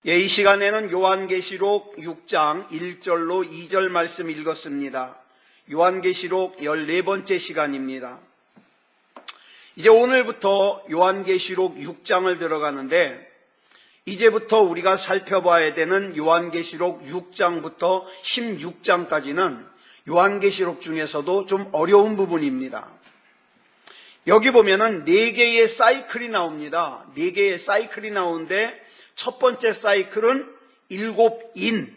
이 시간에는 요한계시록 6장 1절로 2절 말씀 읽었습니다. 요한계시록 14번째 시간입니다. 이제 오늘부터 요한계시록 6장을 들어가는데 이제부터 우리가 살펴봐야 되는 요한계시록 6장부터 16장까지는 요한계시록 중에서도 좀 어려운 부분입니다. 여기 보면은 4개의 사이클이 나옵니다. 4개의 사이클이 나오는데 첫 번째 사이클은 7인,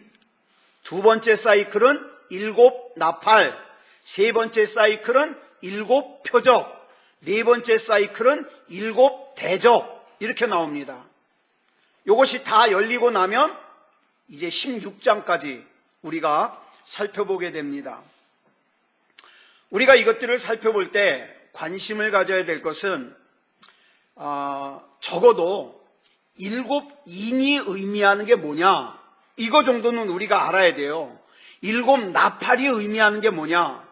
두 번째 사이클은 7나팔, 세 번째 사이클은 7표적, 네 번째 사이클은 7대적 이렇게 나옵니다. 이것이 다 열리고 나면 이제 16장까지 우리가 살펴보게 됩니다. 우리가 이것들을 살펴볼 때 관심을 가져야 될 것은 적어도 7인이 의미하는 게 뭐냐, 이거 정도는 우리가 알아야 돼요. 7나팔이 의미하는 게 뭐냐,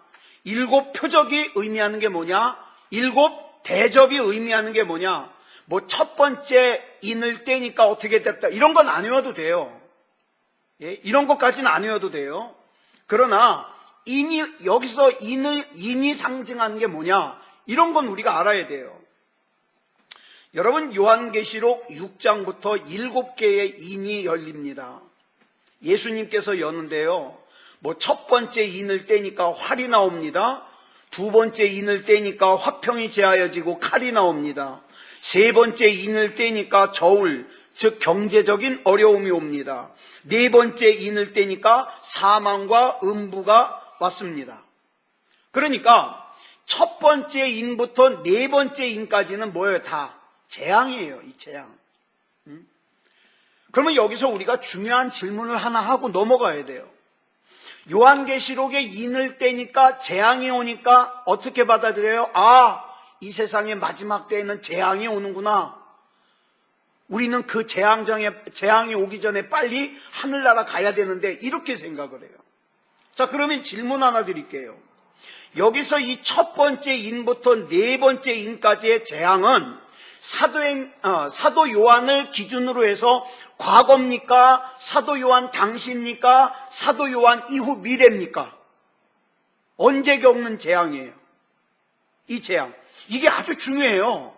7표적이 의미하는 게 뭐냐, 7대접이 의미하는 게 뭐냐, 뭐 첫 번째 인을 떼니까 어떻게 됐다, 이런 건 안 외워도 돼요. 이런 것까지는 안 외워도 돼요. 그러나 여기서 인이 상징하는 게 뭐냐, 이런 건 우리가 알아야 돼요. 여러분, 요한계시록 6장부터 7개의 인이 열립니다. 예수님께서 여는데요, 뭐 첫 번째 인을 떼니까 활이 나옵니다. 두 번째 인을 떼니까 화평이 제하여지고 칼이 나옵니다. 세 번째 인을 떼니까 저울, 즉 경제적인 어려움이 옵니다. 네 번째 인을 떼니까 사망과 음부가 왔습니다. 그러니까 첫 번째 인부터 네 번째 인까지는 뭐예요? 다 재앙이에요. 이 재앙. 그러면 여기서 우리가 중요한 질문을 하나 하고 넘어가야 돼요. 요한계시록의 인을 떼니까 재앙이 오니까 어떻게 받아들여요? 이 세상의 마지막 때에는 재앙이 오는구나. 우리는 그 재앙이 오기 전에 빨리 하늘나라 가야 되는데, 이렇게 생각을 해요. 자, 그러면 질문 하나 드릴게요. 여기서 이 첫 번째 인부터 네 번째 인까지의 재앙은 사도 요한을 기준으로 해서 과거입니까? 사도 요한 당시입니까? 사도 요한 이후 미래입니까? 언제 겪는 재앙이에요? 이 재앙. 이게 아주 중요해요.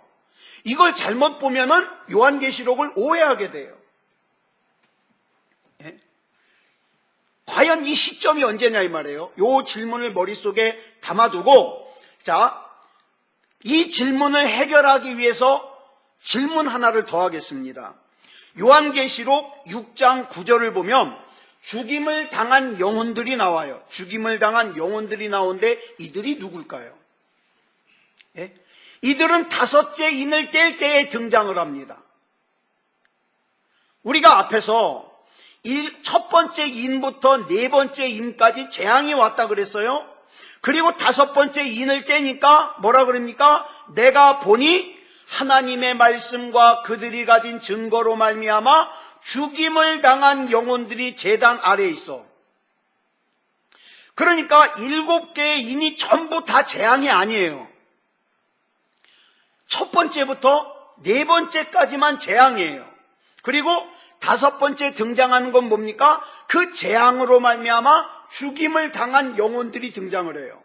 이걸 잘못 보면은 요한계시록을 오해하게 돼요. 과연 이 시점이 언제냐, 이 말이에요. 이 질문을 머릿속에 담아두고, 자, 이 질문을 해결하기 위해서 질문 하나를 더 하겠습니다. 요한계시록 6장 9절을 보면 죽임을 당한 영혼들이 나와요. 죽임을 당한 영혼들이 나오는데 이들이 누굴까요? 이들은 다섯째 인을 뗄 때에 등장을 합니다. 우리가 앞에서 첫 번째 인부터 네 번째 인까지 재앙이 왔다 그랬어요. 그리고 다섯 번째 인을 떼니까 뭐라 그럽니까? 내가 보니 하나님의 말씀과 그들이 가진 증거로 말미암아 죽임을 당한 영혼들이 제단 아래에 있어. 그러니까 7개의 인이 전부 다 재앙이 아니에요. 첫 번째부터 네 번째까지만 재앙이에요. 그리고 다섯 번째 등장하는 건 뭡니까? 그 재앙으로 말미암아 죽임을 당한 영혼들이 등장을 해요.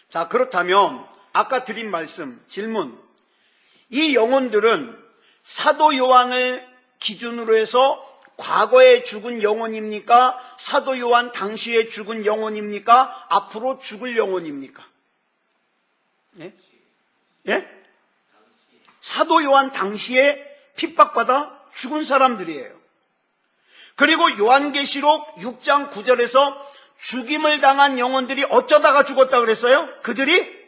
자, 그렇다면 아까 드린 말씀, 질문, 이 영혼들은 사도 요한을 기준으로 해서 과거에 죽은 영혼입니까? 사도 요한 당시에 죽은 영혼입니까? 앞으로 죽을 영혼입니까? 사도 요한 당시에 핍박받아 죽은 사람들이에요. 그리고 요한계시록 6장 9절에서 죽임을 당한 영혼들이 어쩌다가 죽었다 그랬어요? 그들이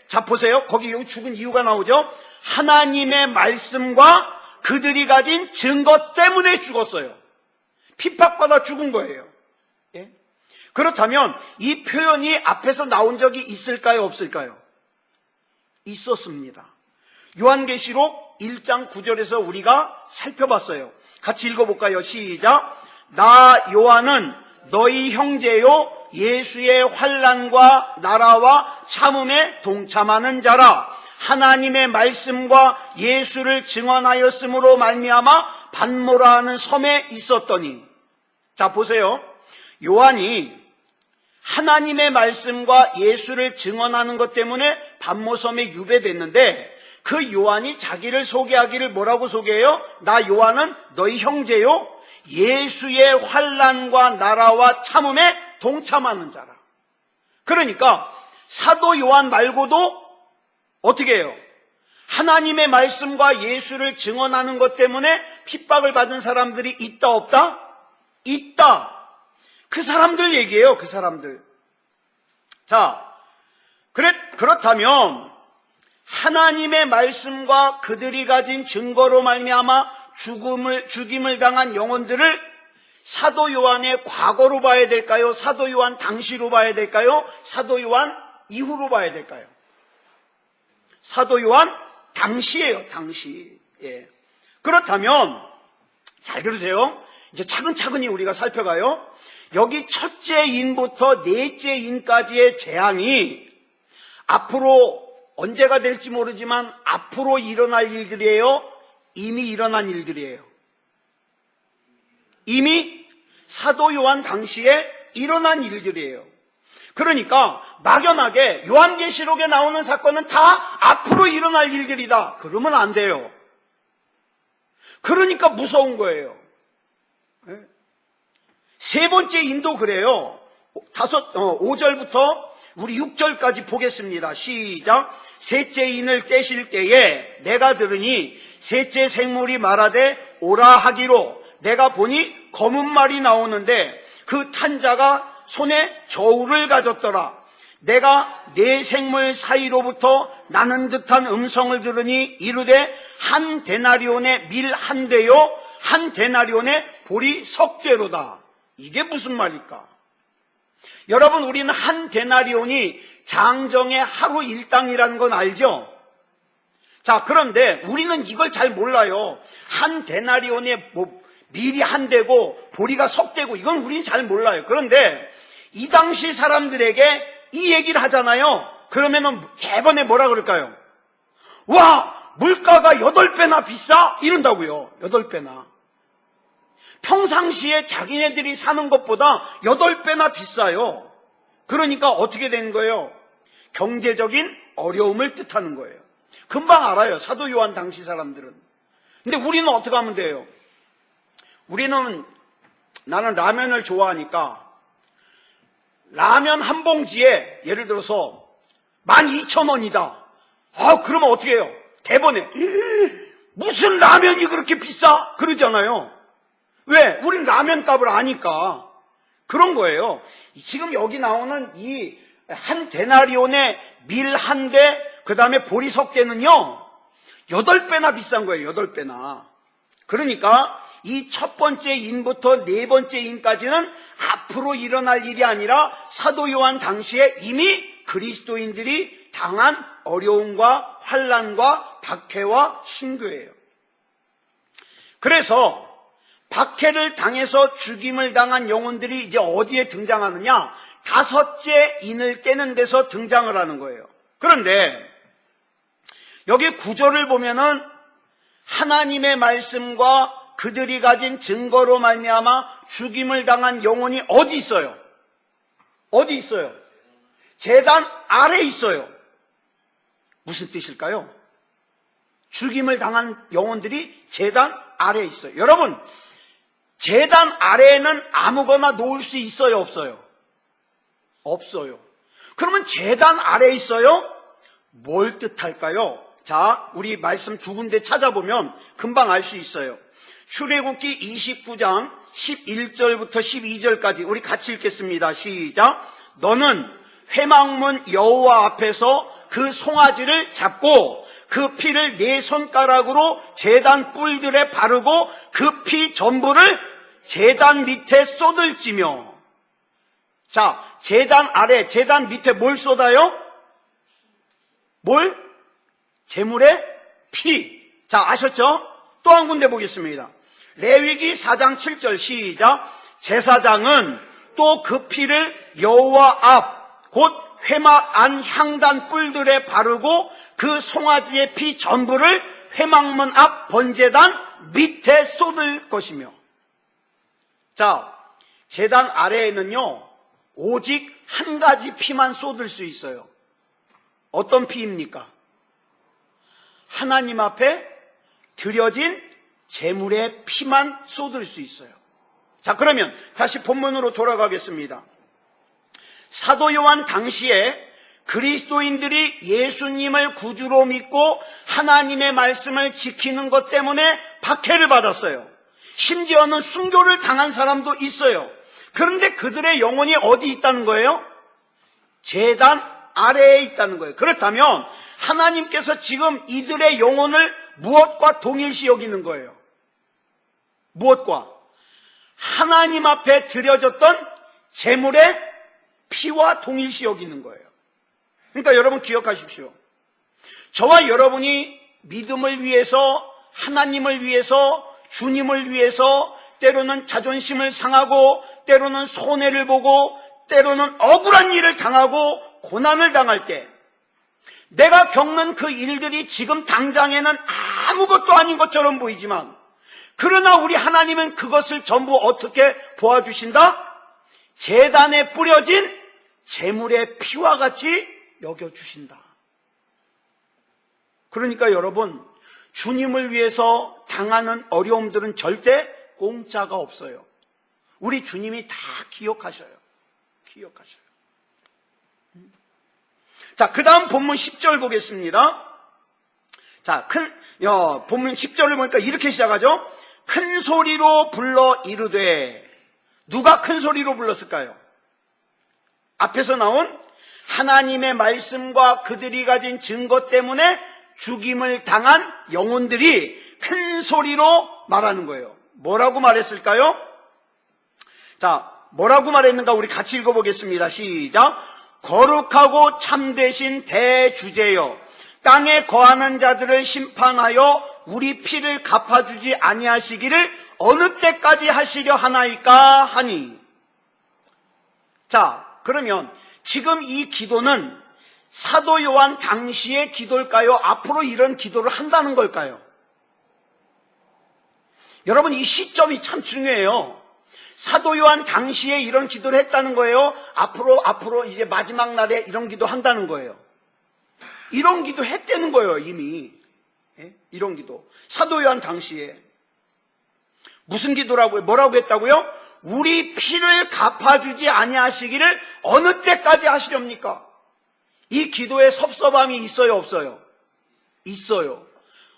자, 보세요. 거기 죽은 이유가 나오죠. 하나님의 말씀과 그들이 가진 증거 때문에 죽었어요. 핍박받아 죽은 거예요. 그렇다면 이 표현이 앞에서 나온 적이 있을까요? 없을까요? 있었습니다. 요한계시록 1장 9절에서 우리가 살펴봤어요. 같이 읽어볼까요? 시작. 나 요한은 너희 형제요 예수의 환난과 나라와 참음에 동참하는 자라. 하나님의 말씀과 예수를 증언하였으므로 말미암아 받모라 하는 섬에 있었더니. 자, 보세요. 요한이 하나님의 말씀과 예수를 증언하는 것 때문에 받모섬에 유배됐는데, 그 요한이 자기를 소개하기를 뭐라고 소개해요? 나 요한은 너희 형제요, 예수의 환난과 나라와 참음에 동참하는 자라. 그러니까 사도 요한 말고도 어떻게 해요? 하나님의 말씀과 예수를 증언하는 것 때문에 핍박을 받은 사람들이 있다 없다? 있다. 그 사람들 얘기예요. 그 사람들. 자, 그렇다면 하나님의 말씀과 그들이 가진 증거로 말미암아 죽임을 당한 영혼들을 사도 요한의 과거로 봐야 될까요? 사도 요한 당시로 봐야 될까요? 사도 요한 이후로 봐야 될까요? 사도 요한 당시예요. 당시. 예. 그렇다면 잘 들으세요. 이제 차근차근히 우리가 살펴가요. 여기 첫째 인부터 넷째 인까지의 재앙이 앞으로 언제가 될지 모르지만 앞으로 일어날 일들이에요? 이미 일어난 일들이에요? 이미 사도 요한 당시에 일어난 일들이에요. 그러니까 막연하게 요한계시록에 나오는 사건은 다 앞으로 일어날 일들이다, 그러면 안 돼요. 그러니까 무서운 거예요. 세 번째 인도 그래요. 5절부터 우리 6절까지 보겠습니다. 시작. 셋째 인을 깨실 때에 내가 들으니 셋째 생물이 말하되 오라 하기로, 내가 보니 검은 말이 나오는데 그 탄 자가 손에 저울을 가졌더라. 내가 네 생물 사이로부터 나는 듯한 음성을 들으니 이르되 한 데나리온의 밀 한 대요 한 데나리온의 보리 석 대로다. 이게 무슨 말일까? 여러분, 우리는 한 데나리온이 장정의 하루 일당이라는 건 알죠? 자, 그런데 우리는 이걸 잘 몰라요. 한 데나리온의 밀이 한 대고 보리가 석 대고, 이건 우리는 잘 몰라요. 그런데 이 당시 사람들에게 이 얘기를 하잖아요. 그러면은 대번에 뭐라 그럴까요? 와, 물가가 8배나 비싸? 이런다고요. 8배나. 평상시에 자기네들이 사는 것보다 8배나 비싸요. 그러니까 어떻게 된 거예요? 경제적인 어려움을 뜻하는 거예요. 금방 알아요, 사도 요한 당시 사람들은. 근데 우리는 어떻게 하면 돼요? 나는 라면을 좋아하니까 라면 한 봉지에 예를 들어서 12,000원이다. 그러면 어떻게 해요? 대번에 무슨 라면이 그렇게 비싸? 그러잖아요. 왜? 우린 라면 값을 아니까. 그런 거예요. 지금 여기 나오는 이 한 데나리온의 밀 한 대, 그 다음에 보리 석 대는요 8배나 비싼 거예요. 8배나. 그러니까 이 첫 번째 인부터 네 번째 인까지는 앞으로 일어날 일이 아니라 사도 요한 당시에 이미 그리스도인들이 당한 어려움과 환난과 박해와 순교예요. 그래서 박해를 당해서 죽임을 당한 영혼들이 이제 어디에 등장하느냐? 다섯째 인을 깨는 데서 등장을 하는 거예요. 그런데 여기 구절을 보면은 하나님의 말씀과 그들이 가진 증거로 말미암아 죽임을 당한 영혼이 어디 있어요? 어디 있어요? 제단 아래 있어요. 무슨 뜻일까요? 죽임을 당한 영혼들이 제단 아래에 있어요. 여러분, 제단 아래에는 아무거나 놓을 수 있어요, 없어요? 없어요. 그러면 제단 아래에 있어요? 뭘 뜻할까요? 자, 우리 말씀 두 군데 찾아보면 금방 알 수 있어요. 출애굽기 29장 11절부터 12절까지 우리 같이 읽겠습니다. 시작. 너는 회막문 여호와 앞에서 그 송아지를 잡고 그 피를 네 손가락으로 제단 뿔들에 바르고 그 피 전부를 제단 밑에 쏟을지며. 자, 제단 아래, 제단 밑에 뭘 쏟아요? 뭘? 제물의 피. 자, 아셨죠? 또 한 군데 보겠습니다. 레위기 4장 7절 시작. 제사장은 또 그 피를 여호와 앞 곧 회막 안 향단 뿔들에 바르고 그 송아지의 피 전부를 회막문 앞 번제단 밑에 쏟을 것이며. 자, 제단 아래에는요 오직 한 가지 피만 쏟을 수 있어요. 어떤 피입니까? 하나님 앞에 드려진 제물의 피만 쏟을 수 있어요. 자, 그러면 다시 본문으로 돌아가겠습니다. 사도 요한 당시에 그리스도인들이 예수님을 구주로 믿고 하나님의 말씀을 지키는 것 때문에 박해를 받았어요. 심지어는 순교를 당한 사람도 있어요. 그런데 그들의 영혼이 어디 있다는 거예요? 제단 아래에 있다는 거예요. 그렇다면 하나님께서 지금 이들의 영혼을 무엇과 동일시 여기는 거예요? 무엇과? 하나님 앞에 드려졌던 제물의 피와 동일시 여기는 거예요. 그러니까 여러분 기억하십시오. 저와 여러분이 믿음을 위해서, 하나님을 위해서, 주님을 위해서 때로는 자존심을 상하고 때로는 손해를 보고 때로는 억울한 일을 당하고 고난을 당할 때 내가 겪는 그 일들이 지금 당장에는 아무것도 아닌 것처럼 보이지만 그러나 우리 하나님은 그것을 전부 어떻게 보아주신다? 제단에 뿌려진 제물의 피와 같이 여겨주신다. 그러니까 여러분, 주님을 위해서 당하는 어려움들은 절대 공짜가 없어요. 우리 주님이 다 기억하셔요. 기억하셔요. 자, 그 다음 본문 10절 보겠습니다. 자, 본문 10절을 보니까 이렇게 시작하죠. 큰 소리로 불러 이르되. 누가 큰 소리로 불렀을까요? 앞에서 나온 하나님의 말씀과 그들이 가진 증거 때문에 죽임을 당한 영혼들이 큰 소리로 말하는 거예요. 뭐라고 말했을까요? 자, 뭐라고 말했는가 우리 같이 읽어보겠습니다. 시작. 거룩하고 참되신 대주제여, 땅에 거하는 자들을 심판하여 우리 피를 갚아주지 아니하시기를 어느 때까지 하시려 하나이까 하니. 자, 그러면 지금 이 기도는 사도 요한 당시의 기도일까요? 앞으로 이런 기도를 한다는 걸까요? 여러분, 이 시점이 참 중요해요. 사도 요한 당시에 이런 기도를 했다는 거예요? 앞으로 이제 마지막 날에 이런 기도 한다는 거예요? 이런 기도 했다는 거예요, 이미. 예? 이런 기도. 사도 요한 당시에. 무슨 기도라고요? 뭐라고 했다고요? 우리 피를 갚아주지 아니하시기를 어느 때까지 하시렵니까? 이 기도에 섭섭함이 있어요, 없어요? 있어요.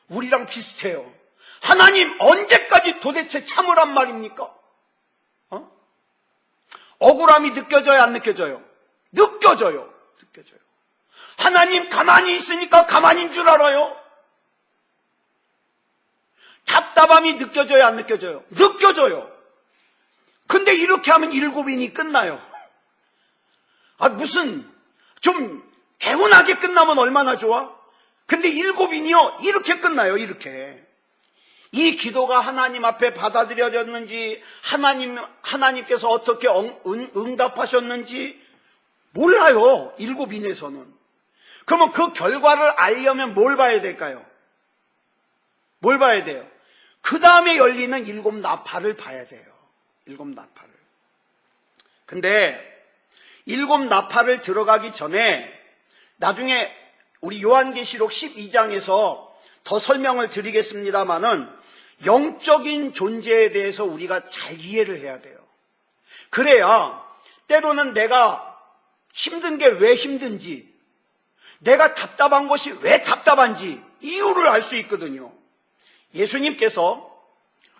우리랑 비슷해요. 하나님, 언제까지 도대체 참으란 말입니까? 억울함이 느껴져요, 안 느껴져요? 느껴져요. 느껴져요. 하나님 가만히 있으니까 가만히인 줄 알아요? 답답함이 느껴져요, 안 느껴져요? 느껴져요. 근데 이렇게 하면 7인이 끝나요. 무슨 좀 개운하게 끝나면 얼마나 좋아? 근데 7인이요 이렇게 끝나요. 이렇게. 이 기도가 하나님 앞에 받아들여졌는지, 하나님께서 어떻게 응답하셨는지 몰라요. 7인에서는. 그러면 그 결과를 알려면 뭘 봐야 될까요? 뭘 봐야 돼요? 그 다음에 열리는 7 나팔을 봐야 돼요. 7 나팔을. 근데 7 나팔을 들어가기 전에 나중에 우리 요한계시록 12장에서 더 설명을 드리겠습니다마는 영적인 존재에 대해서 우리가 잘 이해를 해야 돼요. 그래야 때로는 내가 힘든 게 왜 힘든지, 내가 답답한 것이 왜 답답한지 이유를 알 수 있거든요. 예수님께서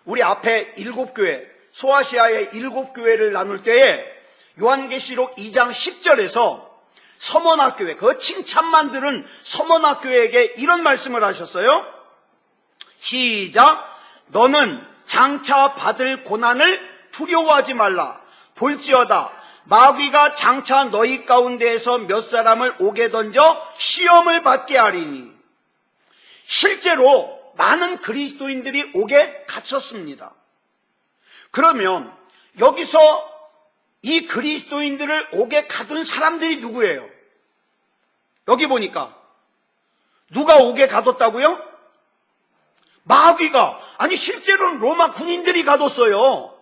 우리 앞에 7교회, 소아시아의 7교회를 나눌 때에 요한계시록 2장 10절에서 서머나 교회, 그 칭찬만 들은 서머나 교회에게 이런 말씀을 하셨어요. 시작. 너는 장차 받을 고난을 두려워하지 말라. 볼지어다 마귀가 장차 너희 가운데에서 몇 사람을 옥에 던져 시험을 받게 하리니. 실제로 많은 그리스도인들이 옥에 갇혔습니다. 그러면 여기서 이 그리스도인들을 옥에 가둔 사람들이 누구예요? 여기 보니까 누가 옥에 가뒀다고요? 마귀가. 아니 실제로는 로마 군인들이 가뒀어요.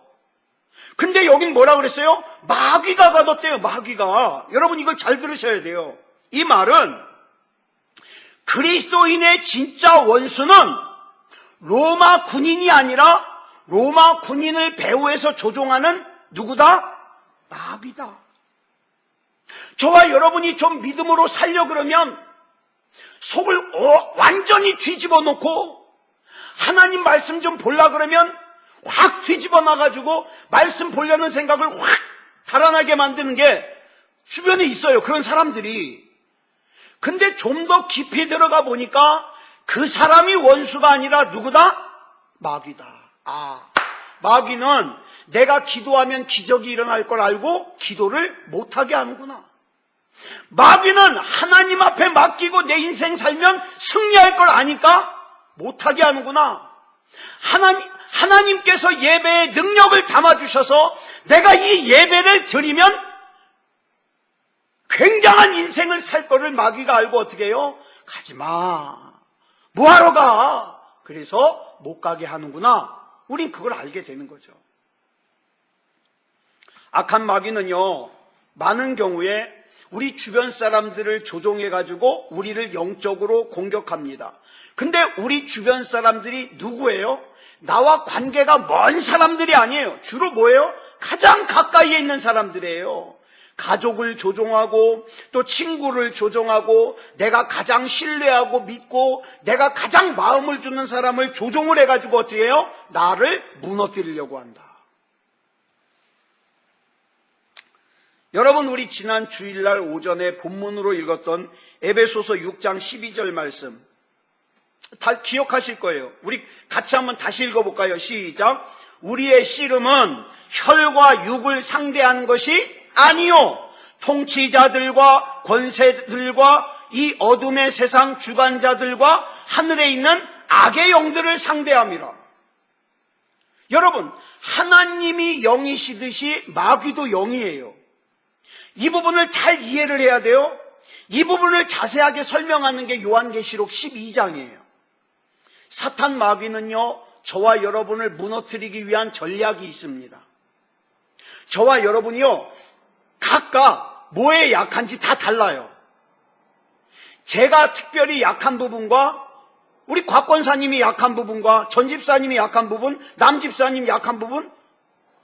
근데 여긴 뭐라 그랬어요? 마귀가 가뒀대요. 마귀가. 여러분 이걸 잘 들으셔야 돼요. 이 말은 그리스도인의 진짜 원수는 로마 군인이 아니라 로마 군인을 배후에서 조종하는 누구다? 마귀다. 저와 여러분이 좀 믿음으로 살려 그러면 속을 완전히 뒤집어 놓고 하나님 말씀 좀 보려 그러면 확 뒤집어 놔가지고 말씀 보려는 생각을 확 달아나게 만드는 게 주변에 있어요. 그런 사람들이. 근데 좀 더 깊이 들어가 보니까 그 사람이 원수가 아니라 누구다? 마귀다. 마귀는 내가 기도하면 기적이 일어날 걸 알고 기도를 못하게 하는구나. 마귀는 하나님 앞에 맡기고 내 인생 살면 승리할 걸 아니까 못하게 하는구나. 하나님께서 예배의 능력을 담아주셔서 내가 이 예배를 드리면 굉장한 인생을 살 거를 마귀가 알고 어떻게 해요? 가지마. 뭐하러 가? 그래서 못 가게 하는구나. 우린 그걸 알게 되는 거죠. 악한 마귀는요, 많은 경우에 우리 주변 사람들을 조종해가지고 우리를 영적으로 공격합니다. 근데 우리 주변 사람들이 누구예요? 나와 관계가 먼 사람들이 아니에요. 주로 뭐예요? 가장 가까이에 있는 사람들이에요. 가족을 조종하고 또 친구를 조종하고 내가 가장 신뢰하고 믿고 내가 가장 마음을 주는 사람을 조종을 해가지고 어떻게 해요? 나를 무너뜨리려고 한다. 여러분 우리 지난 주일날 오전에 본문으로 읽었던 에베소서 6장 12절 말씀 다 기억하실 거예요. 우리 같이 한번 다시 읽어볼까요? 시작. 우리의 씨름은 혈과 육을 상대하는 것이 아니요 통치자들과 권세들과 이 어둠의 세상 주관자들과 하늘에 있는 악의 영들을 상대함이라. 여러분 하나님이 영이시듯이 마귀도 영이에요. 이 부분을 잘 이해를 해야 돼요. 이 부분을 자세하게 설명하는 게 요한계시록 12장이에요. 사탄 마귀는요, 저와 여러분을 무너뜨리기 위한 전략이 있습니다. 저와 여러분이요, 각각 뭐에 약한지 다 달라요. 제가 특별히 약한 부분과 우리 곽권사님이 약한 부분과 전집사님이 약한 부분, 남집사님이 약한 부분,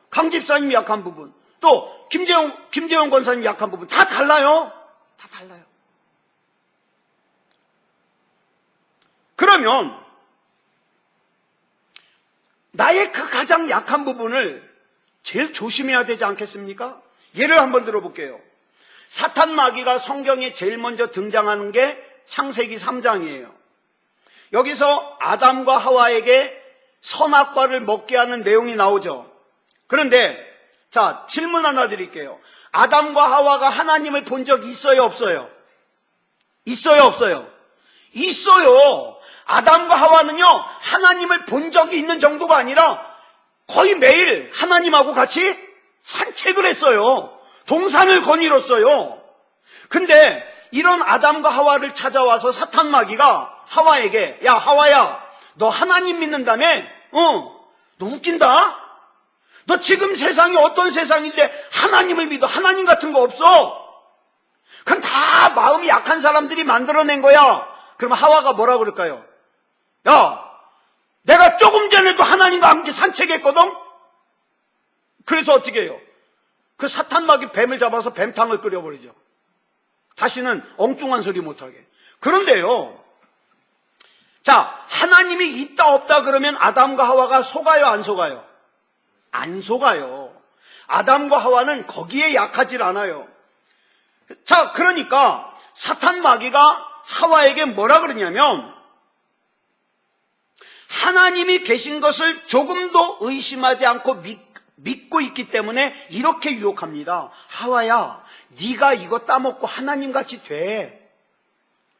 강집사님이 약한 부분, 또 김재용 권사님이 약한 부분 다 달라요. 다 달라요. 그러면 나의 그 가장 약한 부분을 제일 조심해야 되지 않겠습니까? 예를 한번 들어볼게요. 사탄 마귀가 성경에 제일 먼저 등장하는 게 창세기 3장이에요. 여기서 아담과 하와에게 선악과를 먹게 하는 내용이 나오죠. 그런데 자, 질문 하나 드릴게요. 아담과 하와가 하나님을 본 적 있어요, 없어요? 있어요, 없어요? 있어요. 아담과 하와는요, 하나님을 본 적이 있는 정도가 아니라 거의 매일 하나님하고 같이 산책을 했어요. 동산을 거닐었어요. 근데 이런 아담과 하와를 찾아와서 사탄 마귀가 하와에게, 야, 하와야, 너 하나님 믿는다며? 너 웃긴다? 너 지금 세상이 어떤 세상인데 하나님을 믿어? 하나님 같은 거 없어? 그건 다 마음이 약한 사람들이 만들어낸 거야. 그럼 하와가 뭐라 그럴까요? 야, 내가 조금 전에도 하나님과 함께 산책했거든? 그래서 어떻게 해요? 그 사탄 마귀 뱀을 잡아서 뱀탕을 끓여버리죠. 다시는 엉뚱한 소리 못하게. 그런데요, 자, 하나님이 있다 없다 그러면 아담과 하와가 속아요, 안 속아요? 안 속아요. 아담과 하와는 거기에 약하질 않아요. 자, 그러니까 사탄 마귀가 하와에게 뭐라 그러냐면 하나님이 계신 것을 조금도 의심하지 않고 믿고 있기 때문에 이렇게 유혹합니다. 하와야, 네가 이거 따먹고 하나님같이 돼.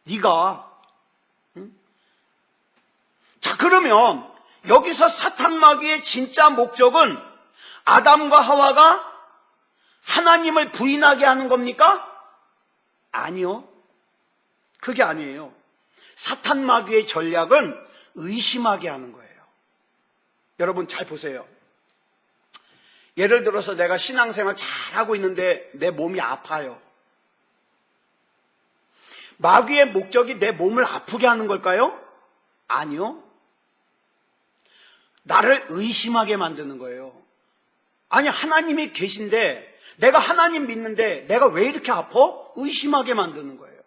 네가. 응? 자, 그러면 여기서 사탄 마귀의 진짜 목적은 아담과 하와가 하나님을 부인하게 하는 겁니까? 아니요. 그게 아니에요. 사탄 마귀의 전략은 의심하게 하는 거예요. 여러분 잘 보세요. 예를 들어서 내가 신앙생활 잘하고 있는데 내 몸이 아파요. 마귀의 목적이 내 몸을 아프게 하는 걸까요? 아니요. 나를 의심하게 만드는 거예요. 아니, 하나님이 계신데 내가 하나님 믿는데 내가 왜 이렇게 아파? 의심하게 만드는 거예요.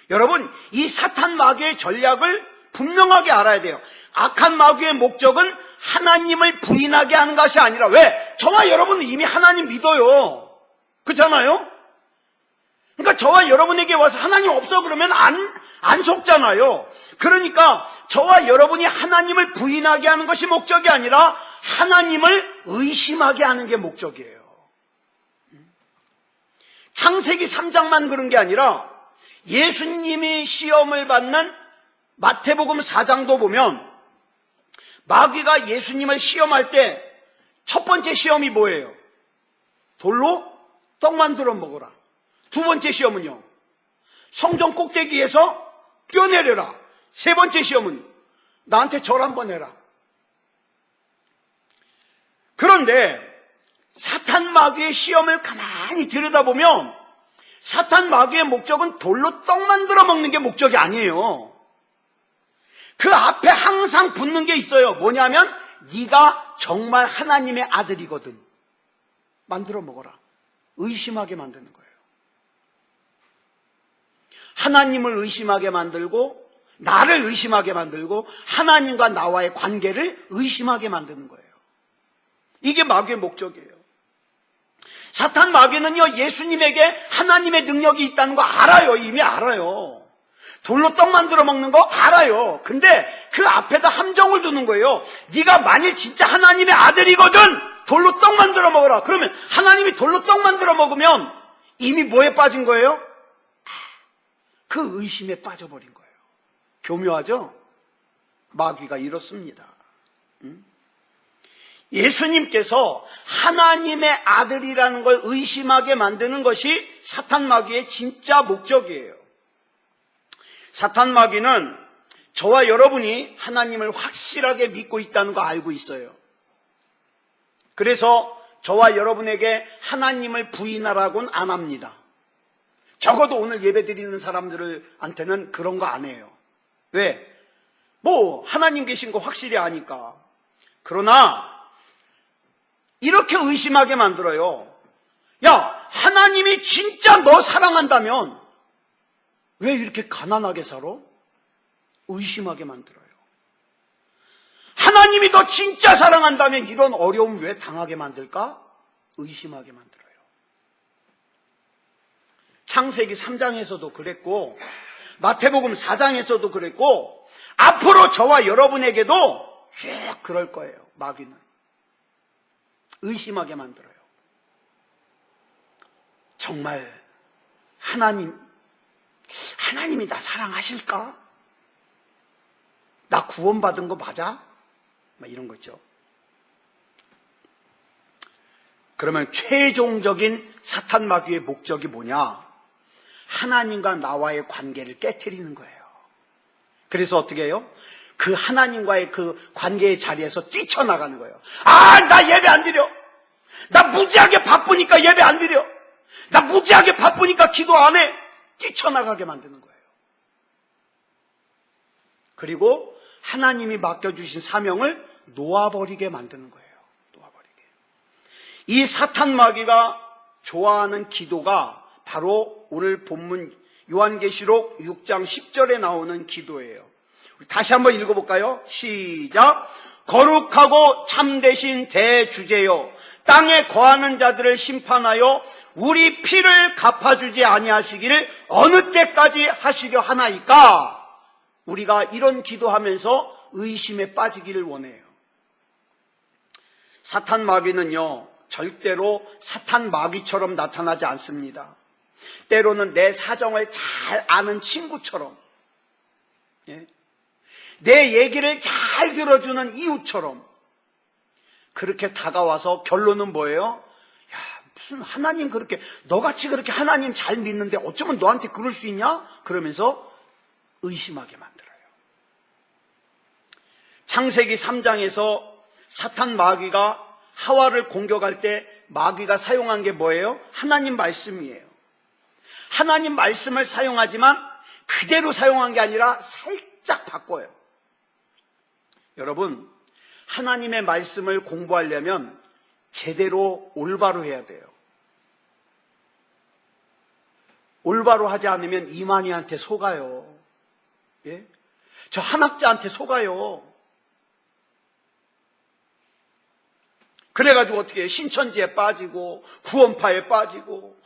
여러분, 이 사탄 마귀의 전략을 분명하게 알아야 돼요. 악한 마귀의 목적은 하나님을 부인하게 하는 것이 아니라, 왜? 저와 여러분은 이미 하나님 믿어요. 그렇잖아요? 그러니까 저와 여러분에게 와서 하나님 없어 그러면 안 속잖아요. 그러니까 저와 여러분이 하나님을 부인하게 하는 것이 목적이 아니라 하나님을 의심하게 하는 게 목적이에요. 창세기 3장만 그런 게 아니라 예수님이 시험을 받는 마태복음 4장도 보면 마귀가 예수님을 시험할 때 첫 번째 시험이 뭐예요? 돌로 떡 만들어 먹어라. 두 번째 시험은요, 성전 꼭대기에서 뛰어내려라. 세 번째 시험은 나한테 절 한번 해라. 그런데 사탄 마귀의 시험을 가만히 들여다보면 사탄 마귀의 목적은 돌로 떡 만들어 먹는 게 목적이 아니에요. 그 앞에 항상 붙는 게 있어요. 뭐냐면 네가 정말 하나님의 아들이거든. 만들어 먹어라. 의심하게 만드는 거예요. 하나님을 의심하게 만들고 나를 의심하게 만들고 하나님과 나와의 관계를 의심하게 만드는 거예요. 이게 마귀의 목적이에요. 사탄 마귀는요, 예수님에게 하나님의 능력이 있다는 거 알아요. 이미 알아요. 돌로 떡 만들어 먹는 거 알아요. 근데 그 앞에다 함정을 두는 거예요. 네가 만일 진짜 하나님의 아들이거든 돌로 떡 만들어 먹어라. 그러면 하나님이 돌로 떡 만들어 먹으면 이미 뭐에 빠진 거예요? 그 의심에 빠져버린 거예요. 교묘하죠? 마귀가 이렇습니다. 예수님께서 하나님의 아들이라는 걸 의심하게 만드는 것이 사탄 마귀의 진짜 목적이에요. 사탄 마귀는 저와 여러분이 하나님을 확실하게 믿고 있다는 거 알고 있어요. 그래서 저와 여러분에게 하나님을 부인하라고는 안 합니다. 적어도 오늘 예배 드리는 사람들한테는 그런 거 안 해요. 왜? 뭐 하나님 계신 거 확실히 아니까. 그러나 이렇게 의심하게 만들어요. 야, 하나님이 진짜 너 사랑한다면 왜 이렇게 가난하게 살아? 의심하게 만들어요. 하나님이 너 진짜 사랑한다면 이런 어려움 왜 당하게 만들까? 의심하게 만들어요. 창세기 3장에서도 그랬고 마태복음 4장에서도 그랬고 앞으로 저와 여러분에게도 쭉 그럴 거예요. 마귀는 의심하게 만들어요. 정말 하나님이 나 사랑하실까? 나 구원받은 거 맞아? 막 이런 거죠. 그러면 최종적인 사탄 마귀의 목적이 뭐냐? 하나님과 나와의 관계를 깨트리는 거예요. 그래서 어떻게 해요? 그 하나님과의 그 관계의 자리에서 뛰쳐나가는 거예요. 아, 나 예배 안 드려. 나 무지하게 바쁘니까 예배 안 드려. 나 무지하게 바쁘니까 기도 안 해. 뛰쳐나가게 만드는 거예요. 그리고 하나님이 맡겨주신 사명을 놓아버리게 만드는 거예요. 놓아버리게. 이 사탄 마귀가 좋아하는 기도가 바로 오늘 본문 요한계시록 6장 10절에 나오는 기도예요. 우리 다시 한번 읽어볼까요? 시작. 거룩하고 참되신 대주제여, 땅에 거하는 자들을 심판하여 우리 피를 갚아주지 아니하시기를 어느 때까지 하시려 하나이까? 우리가 이런 기도하면서 의심에 빠지기를 원해요. 사탄 마귀는요, 절대로 사탄 마귀처럼 나타나지 않습니다. 때로는 내 사정을 잘 아는 친구처럼, 내 얘기를 잘 들어주는 이웃처럼 그렇게 다가와서 결론은 뭐예요? 야, 무슨 하나님 너같이 그렇게 하나님 잘 믿는데 어쩌면 너한테 그럴 수 있냐? 그러면서 의심하게 만들어요. 창세기 3장에서 사탄 마귀가 하와를 공격할 때 마귀가 사용한 게 뭐예요? 하나님 말씀이에요. 하나님 말씀을 사용하지만 그대로 사용한 게 아니라 살짝 바꿔요. 여러분, 하나님의 말씀을 공부하려면 제대로 올바로 해야 돼요. 올바로 하지 않으면 이만희한테 속아요. 예? 저 한학자한테 속아요. 그래가지고 어떻게 해요? 신천지에 빠지고 구원파에 빠지고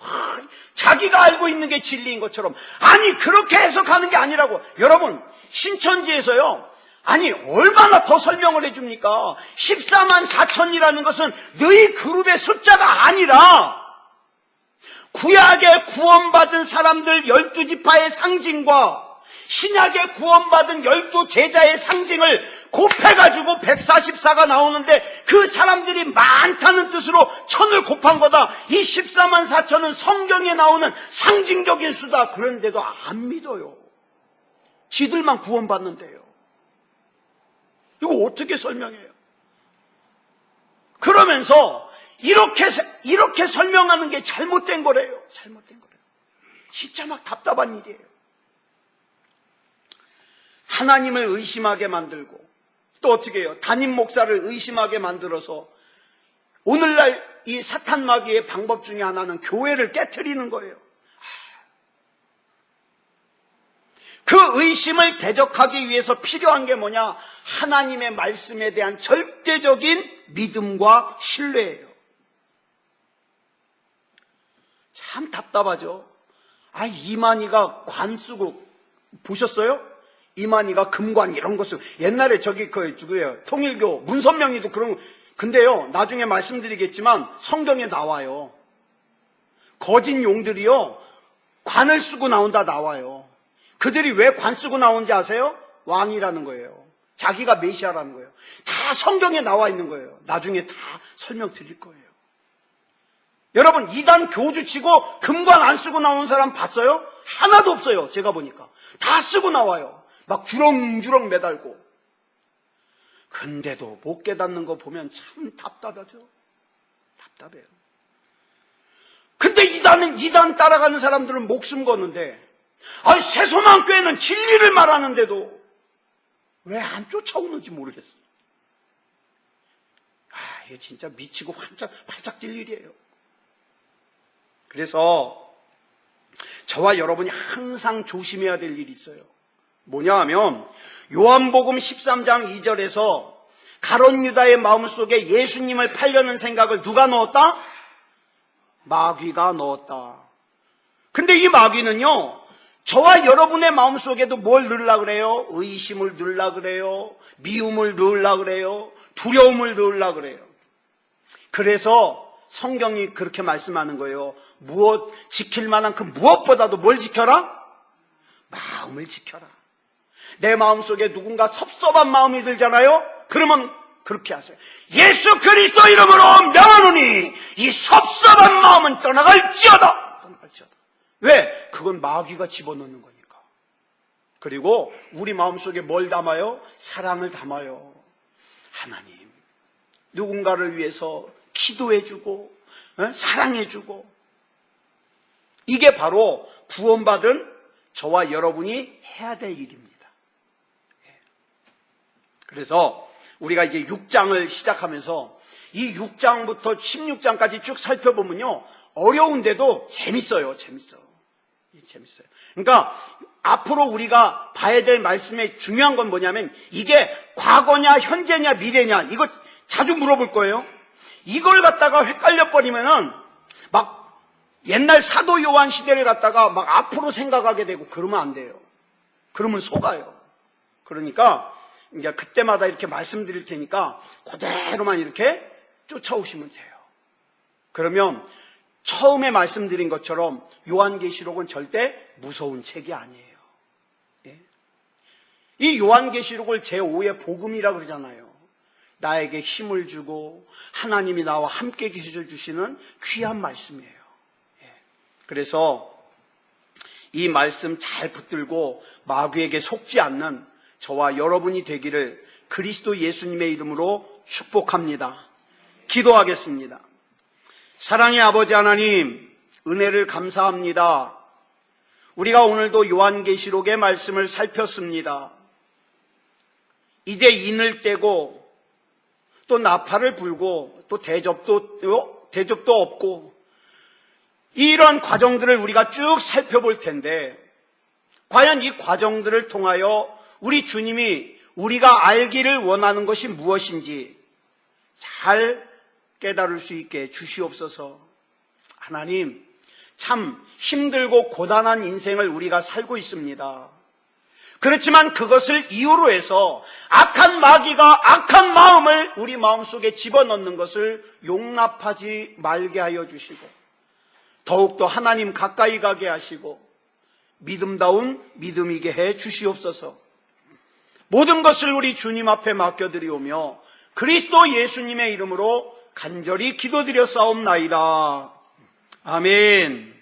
자기가 알고 있는 게 진리인 것처럼. 아니, 그렇게 해석하는 게 아니라고. 여러분, 신천지에서요, 아니 얼마나 더 설명을 해줍니까? 14만 4천이라는 것은 너희 그룹의 숫자가 아니라 구약에 구원받은 사람들 12지파의 상징과 신약에 구원받은 12제자의 상징을 곱해가지고 144가 나오는데 그 사람들이 많다는 뜻으로 1000을 곱한 거다. 이 14만 4천은 성경에 나오는 상징적인 수다. 그런데도 안 믿어요. 지들만 구원받는데요. 이거 어떻게 설명해요? 그러면서 이렇게 설명하는 게 잘못된 거래요. 잘못된 거래요. 진짜 막 답답한 일이에요. 하나님을 의심하게 만들고 또 어떻게 해요? 담임 목사를 의심하게 만들어서 오늘날 이 사탄 마귀의 방법 중에 하나는 교회를 깨트리는 거예요. 그 의심을 대적하기 위해서 필요한 게 뭐냐? 하나님의 말씀에 대한 절대적인 믿음과 신뢰예요. 참 답답하죠. 이만희가 관 쓰고 보셨어요? 이만희가 금관 이런 거 쓰고 옛날에 누구예요? 통일교 문선명이도 그런 거. 근데요, 나중에 말씀드리겠지만 성경에 나와요. 거짓 용들이요 관을 쓰고 나온다 나와요. 그들이 왜 관 쓰고 나온지 아세요? 왕이라는 거예요. 자기가 메시아라는 거예요. 다 성경에 나와 있는 거예요. 나중에 다 설명드릴 거예요. 여러분, 이단 교주치고 금관 안 쓰고 나온 사람 봤어요? 하나도 없어요. 제가 보니까 다 쓰고 나와요. 막 주렁주렁 매달고. 근데도 못 깨닫는 거 보면 참 답답하죠. 답답해요. 근데 이단 따라가는 사람들은 목숨 거는데 새소망교회는 진리를 말하는데도 왜 안 쫓아오는지 모르겠어. 이거 진짜 미치고 활짝 뛸 일이에요. 그래서 저와 여러분이 항상 조심해야 될 일이 있어요. 뭐냐 하면 요한복음 13장 2절에서 가룟 유다의 마음속에 예수님을 팔려는 생각을 누가 넣었다? 마귀가 넣었다. 근데 이 마귀는요, 저와 여러분의 마음속에도 뭘 넣으려고 그래요? 의심을 넣으려고 그래요. 미움을 넣으려고 그래요. 두려움을 넣으려고 그래요. 그래서 성경이 그렇게 말씀하는 거예요. 지킬 만한 그 무엇보다도 뭘 지켜라? 마음을 지켜라. 내 마음속에 누군가 섭섭한 마음이 들잖아요? 그러면 그렇게 하세요. 예수 그리스도 이름으로 명하노니 이 섭섭한 마음은 떠나갈지어다. 왜? 그건 마귀가 집어넣는 거니까. 그리고 우리 마음속에 뭘 담아요? 사랑을 담아요. 하나님, 누군가를 위해서 기도해주고 사랑해주고. 이게 바로 구원받은 저와 여러분이 해야 될 일입니다. 그래서 우리가 이제 6장을 시작하면서 이 6장부터 16장까지 쭉 살펴보면요, 어려운데도 재밌어요. 그러니까 앞으로 우리가 봐야 될 말씀의 중요한 건 뭐냐면 이게 과거냐 현재냐 미래냐 이거 자주 물어볼 거예요. 이걸 갖다가 헷갈려 버리면은 막 옛날 사도 요한 시대를 갖다가 막 앞으로 생각하게 되고 그러면 안 돼요. 그러면 속아요. 그러니까 이제 그때마다 이렇게 말씀드릴 테니까 그대로만 이렇게 쫓아오시면 돼요. 그러면 처음에 말씀드린 것처럼 요한계시록은 절대 무서운 책이 아니에요. 예? 이 요한계시록을 제5의 복음이라고 그러잖아요. 나에게 힘을 주고 하나님이 나와 함께 계셔 주시는 귀한 말씀이에요. 예. 그래서 이 말씀 잘 붙들고 마귀에게 속지 않는 저와 여러분이 되기를 그리스도 예수님의 이름으로 축복합니다. 기도하겠습니다. 사랑의 아버지 하나님, 은혜를 감사합니다. 우리가 오늘도 요한계시록의 말씀을 살폈습니다. 이제 인을 떼고 또 나팔을 불고 또 대접도 없고 이런 과정들을 우리가 쭉 살펴볼 텐데 과연 이 과정들을 통하여 우리 주님이 우리가 알기를 원하는 것이 무엇인지 잘 깨달을 수 있게 주시옵소서. 하나님, 참 힘들고 고단한 인생을 우리가 살고 있습니다. 그렇지만 그것을 이유로 해서 악한 마귀가 악한 마음을 우리 마음속에 집어넣는 것을 용납하지 말게 하여 주시고 더욱더 하나님 가까이 가게 하시고 믿음다운 믿음이게 해 주시옵소서. 모든 것을 우리 주님 앞에 맡겨드리오며 그리스도 예수님의 이름으로 간절히 기도드려 싸움나이다. 아멘.